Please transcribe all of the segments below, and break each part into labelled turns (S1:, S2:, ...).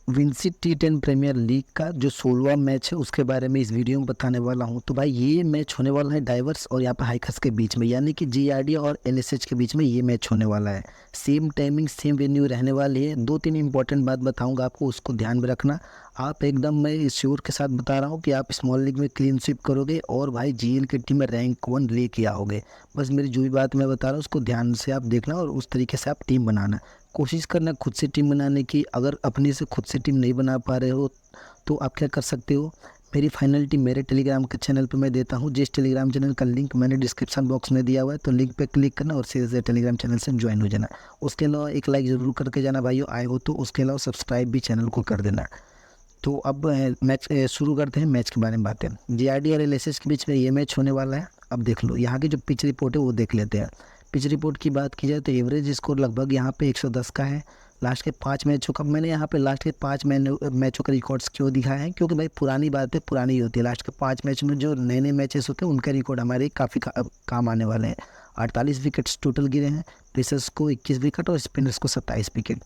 S1: Vinci T10 premiere league का जो 16वां match है उसके बारे में इस वीडियो में बताने वाला हूं। तो भाई ये मैच होने वाला है डाइवर्स और यहाँ पे हाइकर्स के बीच में, यानी कि जीआरडी और एलएसएच के बीच में ये मैच होने वाला है। सेम टाइमिंग सेम वेन्यू रहने वाली है। दो तीन इंपॉर्टेंट बात बताऊंगा आपको, उसको ध्यान में रखना। आप एकदम, मैं श्योर के साथ बता रहा हूँ कि आप स्मॉल लीग में क्लीन स्वीप करोगे और भाई जीएल की टीम में रैंक 1 लेके आओगे। बस मेरी जो भी बात मैं बता रहा हूँ उसको ध्यान से आप देखना और उस तरीके से आप टीम बनाना, कोशिश करना खुद से टीम बनाने की। अगर अपने से खुद से टीम नहीं बना पा रहे हो तो आप क्या कर सकते हो, मेरी फाइनल टीम मेरे टेलीग्राम के चैनल पे मैं देता हूँ। जिस टेलीग्राम चैनल का लिंक मैंने डिस्क्रिप्शन बॉक्स में दिया हुआ है, तो लिंक पे क्लिक करना और सीधे टेलीग्राम चैनल से ज्वाइन हो जाना। उसके अलावा एक लाइक ज़रूर करके जाना भाइयों, आए हो तो। उसके अलावा सब्सक्राइब भी चैनल को कर देना। तो अब मैच शुरू करते हैं। मैच के बारे में बातें, जीआरडी और एलएसएस के बीच में ये मैच होने वाला है। अब देख लो यहाँ की जो पिच रिपोर्ट है वो देख लेते हैं। पिच रिपोर्ट की बात की जाए तो एवरेज स्कोर लगभग यहाँ पे 110 का है। लास्ट के 5 मैचों का, मैंने यहाँ पे लास्ट के 5 मैचों का रिकॉर्ड्स क्यों दिखाया है, क्योंकि भाई पुरानी बातें पुरानी ही होती है। लास्ट के 5 मैच में जो नए नए मैचेस होते हैं उनका रिकॉर्ड हमारे काफ़ी काम आने वाले हैं। 48 विकेट्स टोटल गिरे हैं, पेसर्स को 21 विकेट और स्पिनर्स को 27 विकेट।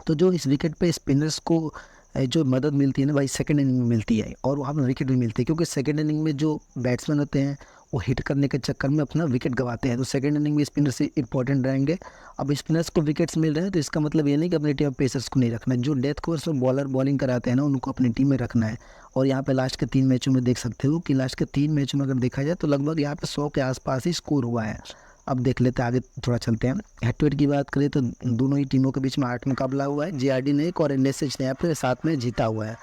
S1: तो जो इस विकेट पे स्पिनर्स को जो मदद मिलती है ना भाई, सेकंड इनिंग में मिलती है और वहाँ पर विकेट भी मिलती है, क्योंकि सेकंड इनिंग में जो बैट्समैन होते हैं वो हिट करने के चक्कर में अपना विकेट गंवाते हैं। तो सेकंड इनिंग में स्पिनर्स से इंपॉर्टेंट रहेंगे। अब स्पिनर्स को विकेट्स मिल रहे हैं तो इसका मतलब ये नहीं कि अपनी टीम में पेसर्स को नहीं रखना है। जो डेथ ओवर्स में बॉलर बॉलिंग कराते हैं ना उनको अपनी टीम में रखना है। और यहाँ पे लास्ट के 3 मैचों में देख सकते हो कि लास्ट के 3 मैचों में अगर देखा जाए तो लगभग यहाँ पे 100 के आसपास ही स्कोर हुआ है। अब देख लेते हैं आगे, थोड़ा चलते हैं। हेड टू हेड की बात करें तो दोनों ही टीमों के बीच में 8 मुकाबला हुआ है। जीआरडी ने एक और एलएसएच ने यहाँ पे 7 में जीता हुआ है।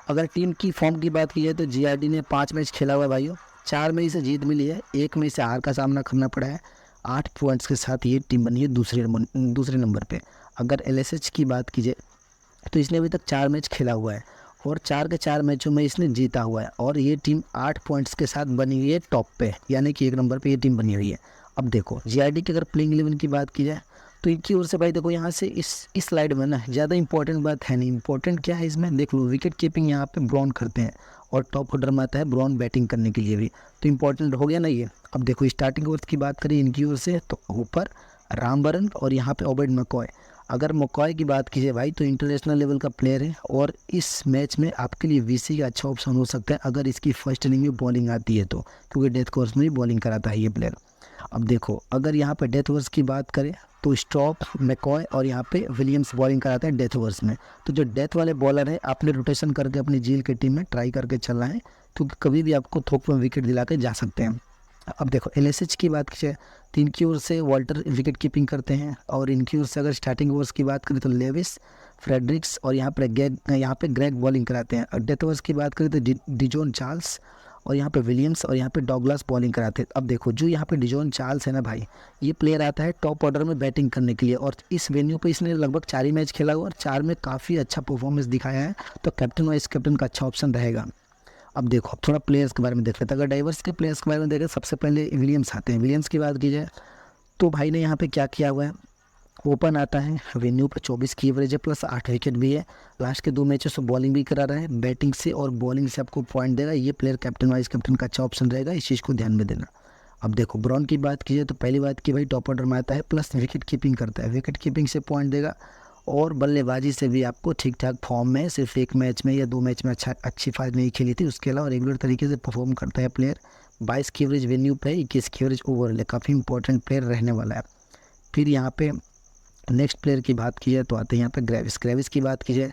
S1: अगर टीम की फॉर्म की बात की जाए तो जीआरडी ने 5 मैच खेला हुआ है भाइयों, 4 में से जीत मिली है, 1 में से हार का सामना करना पड़ा है। 8 पॉइंट्स के साथ ये टीम बनी है दूसरे नंबर पे। अगर एलएसएच की बात की जाए तो इसने अभी तक 4 मैच खेला हुआ है और 4 के 4 मैचों में इसने जीता हुआ है और ये टीम 8 पॉइंट्स के साथ बनी हुई है टॉप पे, यानी कि 1 नंबर पे ये टीम बनी हुई है। अब देखो जीआरडी की अगर प्लेइंग 11 की बात की जाए तो इनकी ओर से भाई देखो यहाँ से इस स्लाइड में ना ज़्यादा इंपॉर्टेंट बात है नहीं। इंपॉर्टेंट क्या है इसमें, देख लो विकेट कीपिंग यहाँ पे ब्रॉन करते हैं और टॉप ऑर्डर में आता है ब्रॉन बैटिंग करने के लिए भी, तो इंपॉर्टेंट हो गया ना ये। अब देखो स्टार्टिंग ओवर्स की बात करें इनकी ओर से तो ऊपर रामबरन और यहाँ पे ओबेड मैकॉय। अगर मैकॉय की बात कीजिए भाई तो इंटरनेशनल लेवल का प्लेयर है और इस मैच में आपके लिए वीसी का अच्छा ऑप्शन हो सकता है अगर इसकी फर्स्ट इनिंग में बॉलिंग आती है तो, क्योंकि डेथ कोर्स में भी बॉलिंग कराता है ये प्लेयर। अब देखो अगर यहाँ पे डेथ ओवर्स की बात करें तो स्टॉप, मैकॉय और यहाँ पे विलियम्स बॉलिंग कराते हैं डेथ ओवर्स में। तो जो डेथ वाले बॉलर है आपने रोटेशन करके अपनी जील की टीम में ट्राई करके चलना है, क्योंकि कभी भी आपको थोक में विकेट दिला के जा सकते हैं। अब देखो एलएसएच की बात की जाए तो इनकी ओर से वॉल्टर विकेट कीपिंग करते हैं और इनकी ओर से अगर स्टार्टिंग ओवर्स की बात करें तो लेविस, फ्रेडरिक्स और यहाँ पे ग्रेग बॉलिंग कराते हैं। और डेथ ओवर्स की बात करें तो डिजॉन चार्ल्स और यहाँ पे विलियम्स और यहाँ पे डॉगलास बॉलिंग कराते हैं। अब देखो जो यहाँ पे डिजॉन चार्ल्स है ना भाई, ये प्लेयर आता है टॉप ऑर्डर में बैटिंग करने के लिए और इस वेन्यू पे इसने लगभग 4 ही मैच खेला हुआ और 4 में काफ़ी अच्छा परफॉर्मेंस दिखाया है, तो कैप्टन वाइस कैप्टन का अच्छा ऑप्शन रहेगा। अब देखो अब थोड़ा प्लेयर्स के बारे में देख लेते हैं। अगर डाइवर्स के प्लेयर्स के बारे में देखें सबसे पहले विलियम्स आते हैं। विलियम्स की बात की जाए तो भाई ने यहाँ पे क्या किया हुआ है, ओपन आता है, वेन्यू पर 24 की एवरेज है, प्लस 8 विकेट भी है। लास्ट के 2 मैचेस से बॉलिंग भी करा रहा है, बैटिंग से और बॉलिंग से आपको पॉइंट देगा। ये प्लेयर कैप्टन वाइस कैप्टन का अच्छा ऑप्शन रहेगा, इस चीज़ को ध्यान में देना। अब देखो ब्रॉन की बात की जाए तो पहली बात की भाई टॉप ऑर्डर में आता है, प्लस विकेट कीपिंग करता है, विकेट कीपिंग से पॉइंट देगा और बल्लेबाजी से भी आपको ठीक ठाक फॉर्म में, सिर्फ 1 मैच में या 2 मैच में अच्छी फाइट नहीं खेली थी, उसके अलावा रेगुलर तरीके से परफॉर्म करता है प्लेयर। 22 की एवरेज वेन्यू पे, 21 की एवरेज ओवरऑल है, काफ़ी इंपॉर्टेंट प्लेयर रहने वाला है। फिर यहाँ पे नेक्स्ट प्लेयर की बात की जाए तो आते हैं यहाँ पे ग्रेविस। ग्रेविस की बात की जाए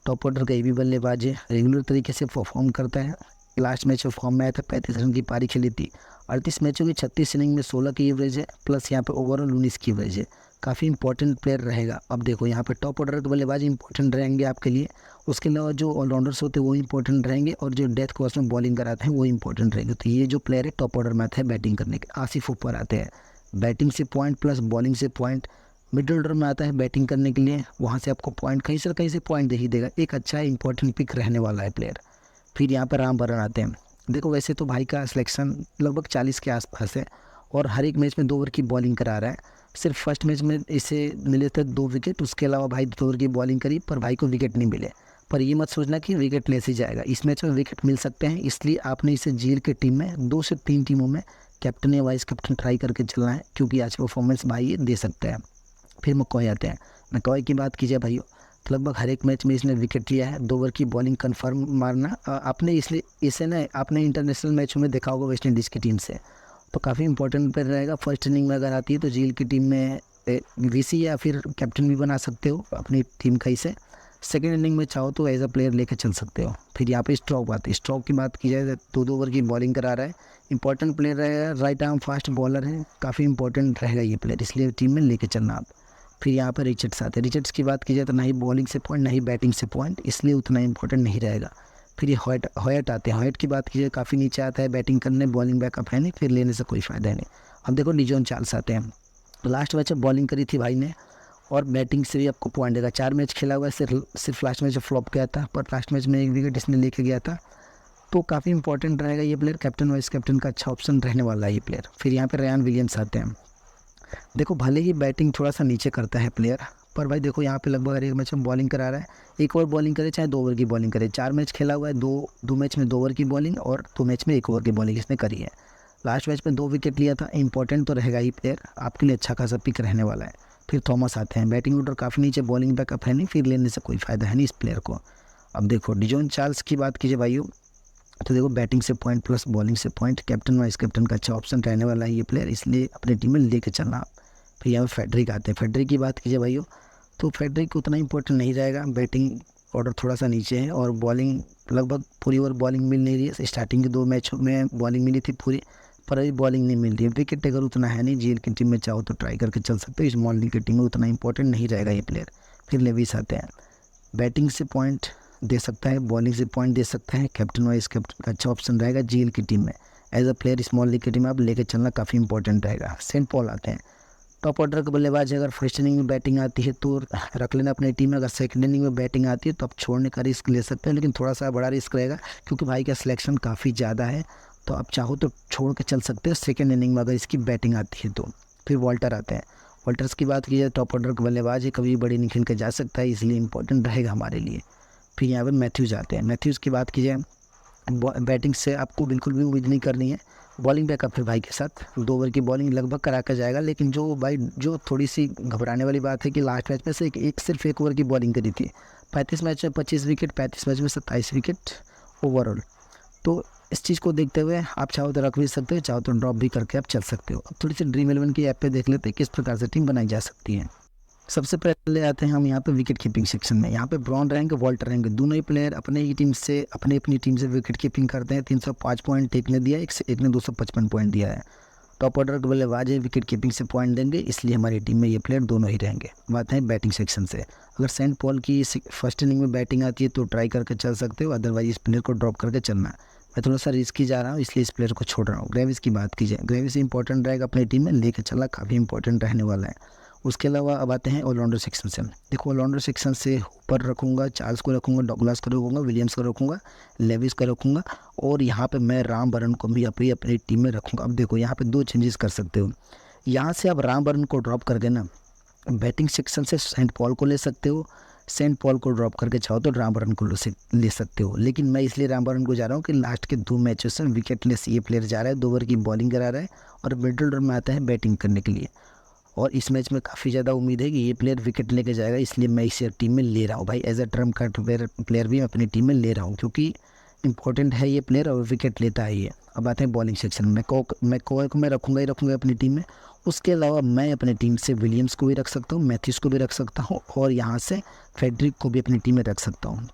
S1: टॉप ऑर्डर का ये भी बल्लेबाज है, रेगुलर तरीके से परफॉर्म करता है। लास्ट मैच में फॉर्म में आया था, 35 रन की पारी खेली थी, 38 मैचों की 36 इनिंग में 16 की एवरेज है, प्लस यहाँ पे ओवरऑल 19 की एवरेज है, काफ़ी इंपॉर्टेंट प्लेयर रहेगा। अब देखो यहाँ पे टॉप ऑर्डर के बल्लेबाज इंपॉर्टेंट रहेंगे आपके लिए, उसके अलावा जो ऑलराउंडर्स होते हैं वो इंपॉर्टेंट रहेंगे और जो डेथ कोर्स में बॉलिंग कराते हैं वो इंपॉर्टेंट रहेंगे। तो ये जो प्लेयर है टॉप ऑर्डर में आते हैं बैटिंग करने के। आसिफ ऊपर आते हैं, बैटिंग से पॉइंट प्लस बॉलिंग से पॉइंट। मिडिल ऑर्डर में आता है बैटिंग करने के लिए, वहाँ से आपको पॉइंट कहीं से पॉइंट दे ही देगा, एक अच्छा इंपॉर्टेंट पिक रहने वाला है प्लेयर। फिर यहाँ पर रामबरन आते हैं। देखो वैसे तो भाई का सिलेक्शन लगभग 40 के आसपास है और हर एक मैच में 2 ओवर की बॉलिंग करा रहा है। सिर्फ फर्स्ट मैच में इसे मिले थे 2 विकेट, उसके अलावा भाई 2 ओवर की बॉलिंग करी पर भाई को विकेट नहीं मिले। पर ये मत सोचना कि विकेट लेस ही जाएगा, इस मैच में विकेट मिल सकते हैं, इसलिए आपने इसे जील के टीम में 2 से 3 टीमों में कैप्टन या वाइस कैप्टन ट्राई करके चलना है, क्योंकि आज परफॉर्मेंस भाई ये दे सकता है। फिर मैकॉय आते हैं। मैकॉय की बात कीजिए भाइयों लगभग हर एक मैच में इसने विकेट लिया है। 2 ओवर की बॉलिंग कंफर्म मारना आपने इसलिए इसे ना आपने इंटरनेशनल मैचों में देखा होगा वेस्ट इंडीज़ की टीम से, तो काफ़ी इंपॉर्टेंट प्लेयर रहेगा। फर्स्ट इनिंग में अगर आती है तो झील की टीम में वीसी या फिर कैप्टन भी बना सकते हो अपनी टीम का इसे। सेकेंड इनिंग में चाहो तो एज अ प्लेयर लेकर चल सकते हो। फिर यहाँ पे स्ट्रोक आती है, स्ट्रोक की बात की जाए तो 2 ओवर की बॉलिंग करा रहा है, इंपॉर्टेंट प्लेयर रहेगा, राइट आर्म फास्ट बॉलर है, काफ़ी इंपॉर्टेंट रहेगा ये प्लेयर, इसलिए टीम में लेके चलना आप। फिर यहाँ पर रिचर्ड्स आते हैं, रिचर्ड्स की बात की जाए तो ना ही बॉलिंग से पॉइंट ना ही बैटिंग से पॉइंट, इसलिए उतना इंपॉर्टेंट नहीं रहेगा। फिर ये हॉयट आते हैं, हॉयट की बात की जाए काफ़ी नीचे आता है, बैटिंग करने बॉलिंग बैकअप है नहीं, फिर लेने से कोई फ़ायदा नहीं। अब देखो डिजॉन चार्ल्स आते हैं, लास्ट मैच में बॉलिंग करी थी भाई ने और बैटिंग से भी आपको पॉइंट देगा। 4 मैच खेला हुआ है, सिर्फ लास्ट मैच फ्लॉप गया था, पर लास्ट मैच में 1 विकेट इसने लेके गया था, तो काफ़ी इंपॉर्टेंट रहेगा ये प्लेयर। कैप्टन वाइस कैप्टन का अच्छा ऑप्शन रहने वाला है ये प्लेयर। फिर यहाँ पे रयान विलियम्स आते हैं, देखो भले ही बैटिंग थोड़ा सा नीचे करता है प्लेयर, पर भाई देखो यहाँ पे लगभग हर एक मैच में बॉलिंग करा रहा है। 1 ओवर बॉलिंग करे चाहे 2 ओवर की बॉलिंग करे, 4 मैच खेला हुआ है, दो मैच में 2 ओवर की बॉलिंग और 2 मैच में 1 ओवर की बॉलिंग इसने करी है। लास्ट मैच में 2 विकेट लिया था, इंपॉर्टेंट तो रहेगा ही प्लेयर, आपके लिए अच्छा खासा पिक रहने वाला है। फिर थॉमस आते हैं, बैटिंग ऑर्डर काफ़ी नीचे, बॉलिंग बैकअप है नहीं, फिर लेने से कोई फ़ायदा है नहीं इस प्लेयर को। अब देखो डिजॉन चार्ल्स की बात कीजिए भाइयों, तो देखो बैटिंग से पॉइंट प्लस बॉलिंग से पॉइंट, कैप्टन वाइस कैप्टन का अच्छा ऑप्शन रहने वाला है ये प्लेयर, इसलिए अपनी टीम में लेके चलना आप। फिर यहाँ फेडरिक आते हैं, फेडरिक की बात कीजिए भाइयों, तो फेडरिक उतना इंपॉर्टेंट नहीं रहेगा, बैटिंग ऑर्डर थोड़ा सा नीचे है और बॉलिंग लगभग पूरी ओवर बॉलिंग मिल नहीं रही है। स्टार्टिंग के 2 मैचों में बॉलिंग मिली थी पूरी, पर अभी बॉलिंग नहीं मिल रही है। विकेट टेकर उतना है नहीं, जीएल की टीम में चाहो तो ट्राई करके चल सकते हो, स्मॉल लीग की टीम में उतना इंपॉर्टेंट नहीं रहेगा ये प्लेयर। फिर लेविस आते हैं, बैटिंग से पॉइंट दे सकता है, बॉलिंग से पॉइंट दे सकता है, कैप्टन वाइस कैप्टन का अच्छा ऑप्शन रहेगा जीएल की टीम में। As a player small league की टीम में आप लेकर चलना काफ़ी इंपॉर्टेंट रहेगा। सेंट पॉल आते हैं, टॉप ऑर्डर के बल्लेबाज, अगर फर्स्ट इनिंग में बैटिंग आती है तो रख लेना अपनी टीम में, अगर सेकंड इनिंग में बैटिंग आती है तो आप छोड़ने का रिस्क ले सकते हैं, लेकिन थोड़ा सा बड़ा रिस्क रहेगा क्योंकि भाई का सिलेक्शन काफ़ी ज़्यादा है, तो आप चाहो तो छोड़ के चल सकते हो सेकंड इनिंग में अगर इसकी बैटिंग आती है तो। फिर वॉल्टर आते हैं, वॉल्टर्स की बात की जाए टॉप ऑर्डर के बल्लेबाज है, कभी बड़ी निकल के जा सकता है, इसलिए इंपॉर्टेंट रहेगा हमारे लिए। फिर यहाँ पर मैथ्यूज़ आते हैं, मैथ्यूज़ की बात की जाए बैटिंग से आपको बिल्कुल भी उम्मीद नहीं करनी है, बॉलिंग बैकअप है भाई के साथ, 2 ओवर की बॉलिंग लगभग करा कर जाएगा। लेकिन जो थोड़ी सी घबराने वाली बात है कि लास्ट मैच में से सिर्फ 1 ओवर की बॉलिंग करी थी, 35 मैच में 25 विकेट, 35 मैच में 27 विकेट ओवरऑल, तो इस चीज़ को देखते हुए आप चाहो तो रख भी सकते हो, चाहो तो ड्रॉप भी करके आप चल सकते हो। अब थोड़ी सी ड्रीम 11 की ऐप पे देख लेते हैं किस प्रकार से टीम बनाई जा सकती है। सबसे पहले आते हैं हम यहाँ पे विकेट कीपिंग सेक्शन में। यहाँ पे ब्रॉन रहेंगे, वॉल्टर रहेंगे, दोनों ही प्लेयर अपनी टीम से विकेट कीपिंग करते हैं। 305 पॉइंट एक ने दिया, एक ने 255 पॉइंट दिया है। टॉप ऑर्डर के बल्लेबाज है, विकेट कीपिंग से पॉइंट देंगे, इसलिए हमारी टीम में ये प्लेयर दोनों ही रहेंगे। बात है बैटिंग सेक्शन से, अगर सेंट पॉल की फर्स्ट इनिंग में बैटिंग आती है तो ट्राई करके चल सकते हो, अदरवाइज इस प्लेयर को ड्रॉप करके चलना। मैं थोड़ा सा रिस्की जा रहा हूँ इसलिए इस प्लेयर को छोड़ रहा हूँ। ग्रेविस की बात की जाए, ग्रेविस इंपॉर्टेंट रहेगा अपनी टीम में, लेकर चलना काफ़ी इंपॉर्टेंट रहने वाला है। उसके अलावा अब आते हैं ऑलराउंडर सेक्शन से। देखो ऑलराउंडर सेक्शन से ऊपर रखूँगा, चार्ल्स को रखूँगा, डॉगलास को रखूँगा, विलियम्स को रखूँगा, लेविस को रखूँगा, और यहाँ पे मैं राम बरन को भी अपनी टीम में रखूँगा। अब देखो यहाँ पे 2 चेंजेस कर सकते हो, यहाँ से आप राम बरन को ड्रॉप करके ना बैटिंग सेक्शन से सेंट पॉल को ले सकते हो, सेंट पॉल को ड्रॉप करके चाहो तो राम बरन को ले सकते हो। लेकिन मैं इसलिए राम बरन को जा रहा हूँ कि लास्ट के 2 मैचों से विकेटलेस ये प्लेयर जा रहा है, 2 ओवर की बॉलिंग करा रहा है और मिडल ऑर्डर में आता है बैटिंग करने के लिए, और इस मैच में काफ़ी ज़्यादा उम्मीद है कि ये प्लेयर विकेट लेके जाएगा, इसलिए मैं इसे टीम में ले रहा हूँ भाई। As a trump card player भी मैं अपनी टीम में ले रहा हूँ क्योंकि इंपॉर्टेंट है ये प्लेयर और विकेट लेता है ये। अब आते हैं बॉलिंग सेक्शन में, मैकॉय को मैं रखूँगा ही रखूँगा अपनी टीम में। उसके अलावा मैं अपनी टीम से विलियम्स को भी रख सकता हूँ, मैथ्यूज़ को भी रख सकता हूँ, और यहाँ से फेडरिक को भी अपनी टीम में रख सकता हूँ।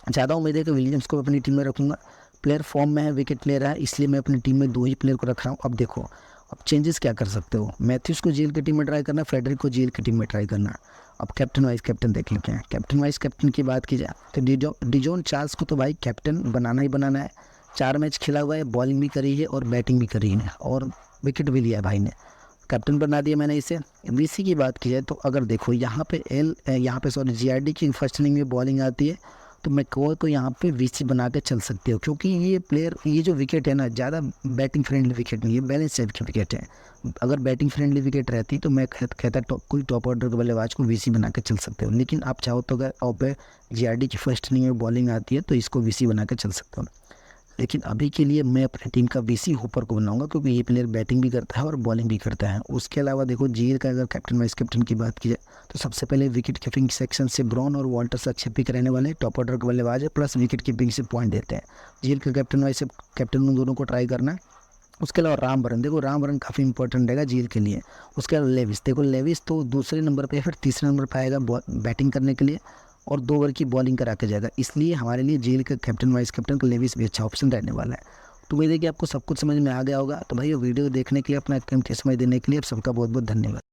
S1: ज़्यादा उम्मीद है कि विलियम्स को अपनी टीम में रखूँगा, प्लेयर फॉर्म में है, विकेट ले रहा है, इसलिए मैं अपनी टीम में 2 ही प्लेयर को रख रहा हूँ। अब देखो अब चेंजेस क्या कर सकते हो, मैथ्यूज़ को जीएल की टीम में ट्राई करना, फेडरिक को जीएल की टीम में ट्राई करना। अब कैप्टन वाइस कैप्टन देख लेते हैं। कैप्टन वाइस कैप्टन की बात की जाए तो डिजॉन चार्ल्स को तो भाई कैप्टन बनाना ही बनाना है। 4 मैच खेला हुआ है, बॉलिंग भी करी है और बैटिंग भी करी है और विकेट भी लिया है भाई ने, कैप्टन बना दिया मैंने इसे। वीसी की बात की जाए तो अगर देखो यहाँ पे जीआरडी की फर्स्ट इनिंग में बॉलिंग आती है तो मैकॉय को यहाँ पे वीसी बना के चल सकते हो, क्योंकि ये प्लेयर ये जो विकेट है ना ज़्यादा बैटिंग फ्रेंडली विकेट नहीं है, बैलेंस टाइप की विकेट है। अगर बैटिंग फ्रेंडली विकेट रहती तो मैं कहता कोई टॉप ऑर्डर के बल्लेबाज को वीसी बना के चल सकते हो, लेकिन आप चाहो तो अगर जीआरडी की फर्स्ट इनिंग में बॉलिंग आती है तो इसको वीसी बना के चल सकते हो। लेकिन अभी के लिए मैं अपनी टीम का वीसी होपर को बनाऊंगा, क्योंकि ये प्लेयर बैटिंग भी करता है और बॉलिंग भी करता है। उसके अलावा देखो जीएल का अगर कैप्टन वाइस कैप्टन की बात की जाए तो सबसे पहले विकेट कीपिंग सेक्शन से ब्रॉन और वॉल्टर्स अच्छे पिक रहने वाले हैं। टॉप ऑर्डर के बल्लेबाज है, प्लस विकेट कीपिंग से पॉइंट देते हैं। जीएल का कैप्टन वाइस कैप्टन उन दोनों को ट्राई करना है। उसके अलावा राम बरन, देखो राम बरन काफ़ी इंपॉर्टेंट रहेगा जीएल के लिए। उसके अलावा लेविस, देखो लेविस तो दूसरे नंबर पे या फिर तीसरे नंबर पे आएगा बैटिंग करने के लिए, और 2 ओवर की बॉलिंग करा के जाएगा। इसलिए हमारे लिए जीएल का कैप्टन वाइस कैप्टन का लेविस भी अच्छा ऑप्शन रहने वाला है। तो उम्मीद है कि आपको सब कुछ समझ में आ गया होगा। तो भाई वीडियो देखने के लिए, अपना कीमती समय देने के लिए आप सबका बहुत बहुत धन्यवाद।